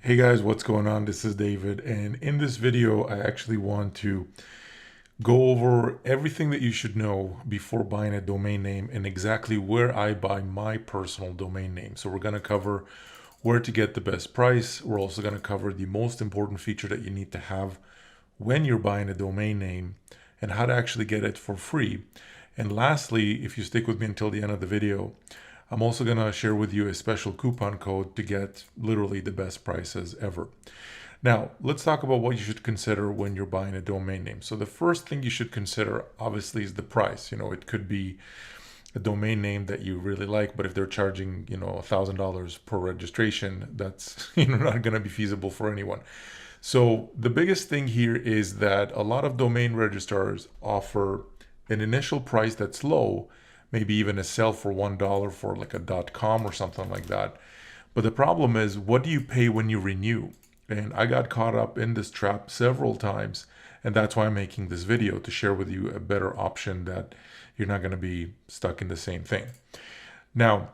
Hey guys, what's going on? This is David, and in this video, I actually want to go over everything that you should know before buying a domain name and exactly where I buy my personal domain name. So we're going to cover where to get the best price. We're also going to cover the most important feature that you need to have when you're buying a domain name and how to actually get it for free. And lastly, if you stick with me until the end of the video, I'm also going to share with you a special coupon code to get literally the best prices ever. Now, let's talk about what you should consider when you're buying a domain name. So the first thing you should consider, obviously, is the price. It could be a domain name that you really like, but if they're charging, $1,000 per registration, that's, not going to be feasible for anyone. So the biggest thing here is that a lot of domain registrars offer an initial price that's low, maybe even a sell for $1 for like a .com or something like that. But the problem is, what do you pay when you renew? And I got caught up in this trap several times, and that's why I'm making this video, to share with you a better option that you're not going to be stuck in the same thing. Now,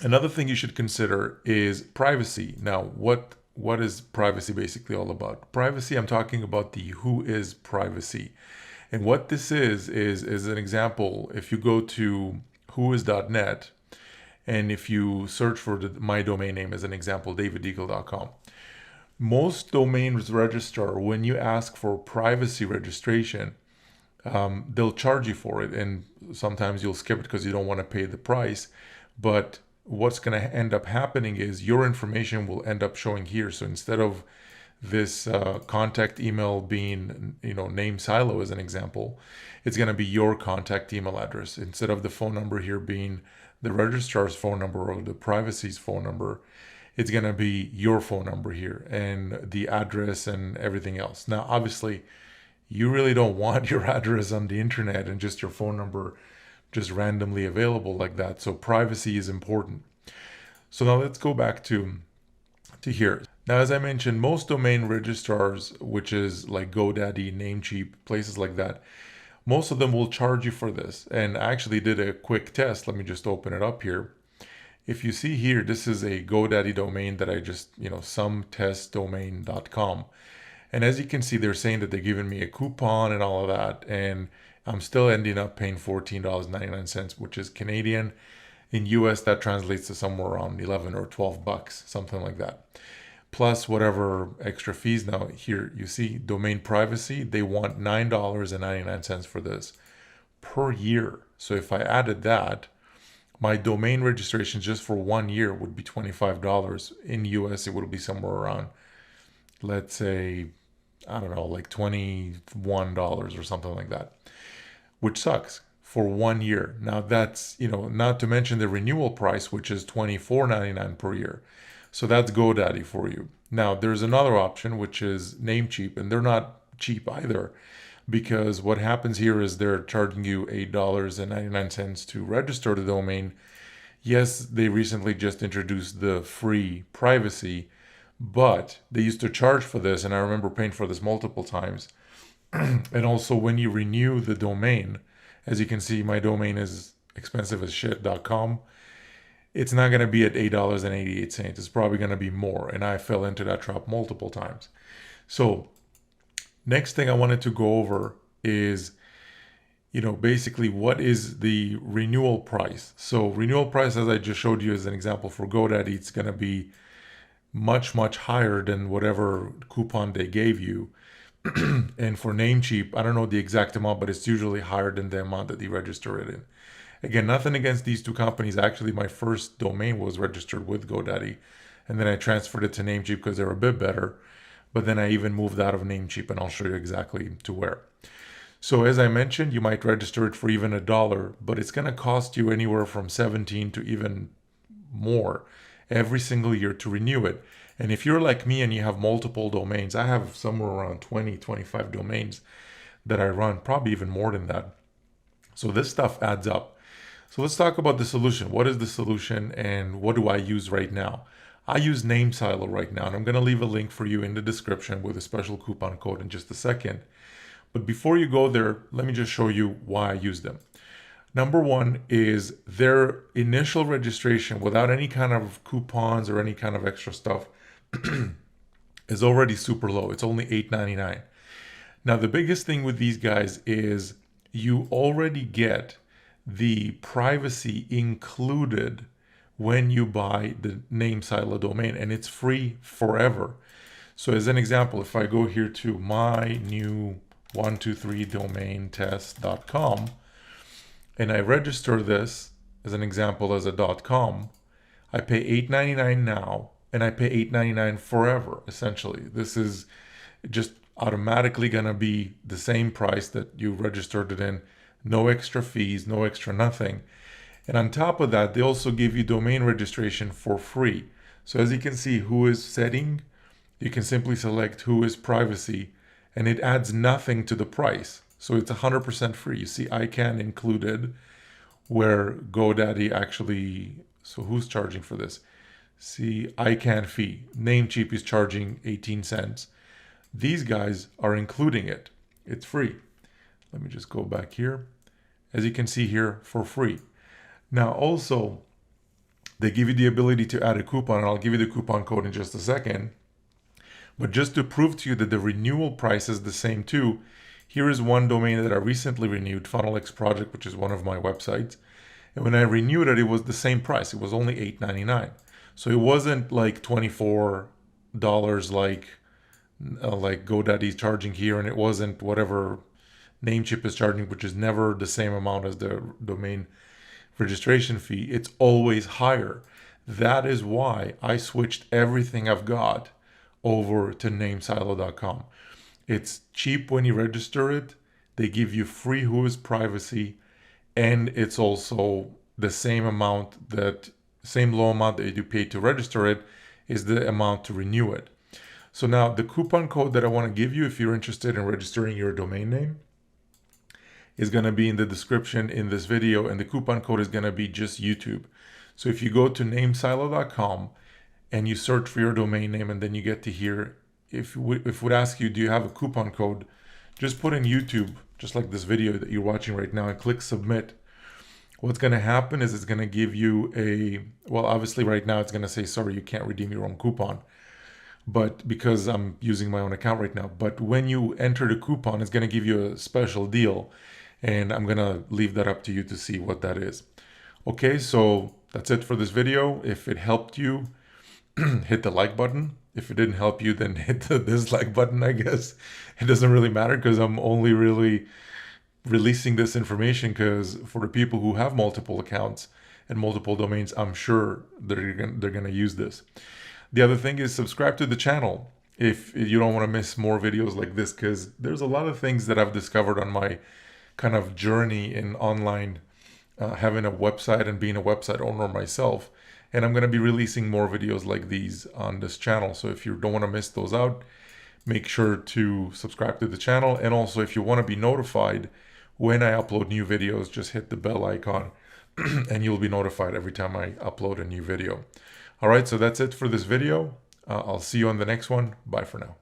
another thing you should consider is privacy. Now, what is privacy basically all about? Privacy, I'm talking about the whois privacy. And what this is an example. If you go to whois.net, and if you search for my domain name as an example, daviddeagle.com, most domains registrar, when you ask for privacy registration, they'll charge you for it. And sometimes you'll skip it because you don't want to pay the price. But what's going to end up happening is your information will end up showing here. So instead of this contact email being, name silo as an example, it's going to be your contact email address. Instead of the phone number here being the registrar's phone number or the privacy's phone number, it's going to be your phone number here and the address and everything else. Now, obviously, you really don't want your address on the internet and just your phone number just randomly available like that. So privacy is important. So now let's go back to here. Now, as I mentioned, most domain registrars, which is like GoDaddy, Namecheap, places like that, most of them will charge you for this. And I actually did a quick test. Let me just open it up here. If you see here, this is a GoDaddy domain that I just, sometestdomain.com. And as you can see, they're saying that they're giving me a coupon and all of that. And I'm still ending up paying $14.99, which is Canadian. In US, that translates to somewhere around 11 or 12 bucks, something like that. Plus whatever extra fees. Now here you see domain privacy, they want $9.99 for this per year. So if I added that, my domain registration just for 1 year would be $25. In US, it would be somewhere around, let's say, I don't know, like $21 or something like that, which sucks for 1 year. Now that's, not to mention the renewal price, which is $24.99 per year. So that's GoDaddy for you. Now there's another option, which is Namecheap, and they're not cheap either, because what happens here is they're charging you $8.99 to register the domain. Yes, they recently just introduced the free privacy, but they used to charge for this, and I remember paying for this multiple times. And also when you renew the domain, as you can see, my domain is expensive as shit.com. It's not going to be at $8.88. It's probably going to be more. And I fell into that trap multiple times. So next thing I wanted to go over is, basically what is the renewal price. So renewal price, as I just showed you as an example for GoDaddy, it's going to be much, much higher than whatever coupon they gave you. And for Namecheap, I don't know the exact amount, but it's usually higher than the amount that they register it in. Again, nothing against these two companies. Actually, my first domain was registered with GoDaddy, and then I transferred it to Namecheap because they're a bit better. But then I even moved out of Namecheap, and I'll show you exactly to where. So as I mentioned, you might register it for even $1, but it's going to cost you anywhere from 17 to even more every single year to renew it. And if you're like me and you have multiple domains, I have somewhere around 20, 25 domains that I run, probably even more than that. So this stuff adds up. So let's talk about the solution. What is the solution and what do I use right now? I use Name Silo right now, and I'm going to leave a link for you in the description with a special coupon code in just a second. But before you go there, let me just show you why I use them. Number one is their initial registration without any kind of coupons or any kind of extra stuff is already super low. It's only $8.99. Now, the biggest thing with these guys is you already get the privacy included when you buy the name silo domain, and it's free forever. So as an example, if I go here to my new 123domaintest.com and I register this as an example as a .com, I pay $8.99 now and I pay $8.99 forever. Essentially, this is just automatically gonna be the same price that you registered it in, no extra fees, no extra nothing. And on top of that, they also give you domain registration for free. So as you can see, whois setting, you can simply select whois privacy and it adds nothing to the price. So it's 100% free. You see ICANN included, where GoDaddy actually, so who's charging for this? See, ICANN fee. Namecheap is charging 18 cents. These guys are including it. It's free. Let me just go back here. As you can see here, for free. Now also, they give you the ability to add a coupon, and I'll give you the coupon code in just a second. But just to prove to you that the renewal price is the same too, here is one domain that I recently renewed, FunnelX Project, which is one of my websites. And when I renewed it, it was the same price. It was only $8.99. So it wasn't like $24 like GoDaddy's charging here, and it wasn't whatever Namecheap is charging, which is never the same amount as the domain registration fee. It's always higher. That is why I switched everything I've got over to namesilo.com. It's cheap when you register it. They give you free whois privacy, and it's also the same amount, that same low amount that you pay to register it is the amount to renew it. So now the coupon code that I want to give you if you're interested in registering your domain name is going to be in the description in this video, and the coupon code is going to be just YouTube. So if you go to namesilo.com and you search for your domain name, and then you get to here, if it would ask you, do you have a coupon code, just put in YouTube, just like this video that you're watching right now, and click submit. What's going to happen is it's going to give you a, well, obviously right now it's going to say, sorry, you can't redeem your own coupon, but because I'm using my own account right now. But when you enter the coupon, it's going to give you a special deal, and I'm going to leave that up to you to see what that is. Okay, so that's it for this video. If it helped you, hit the like button. If it didn't help you, then hit the dislike button, I guess. It doesn't really matter, because I'm only really releasing this information because for the people who have multiple accounts and multiple domains, I'm sure they're gonna use this. The other thing is subscribe to the channel if you don't want to miss more videos like this, because there's a lot of things that I've discovered on my kind of journey in online, having a website and being a website owner myself. And I'm going to be releasing more videos like these on this channel. So if you don't want to miss those out, make sure to subscribe to the channel. And also, if you want to be notified when I upload new videos, just hit the bell icon and you'll be notified every time I upload a new video. All right, so that's it for this video. I'll see you on the next one. Bye for now.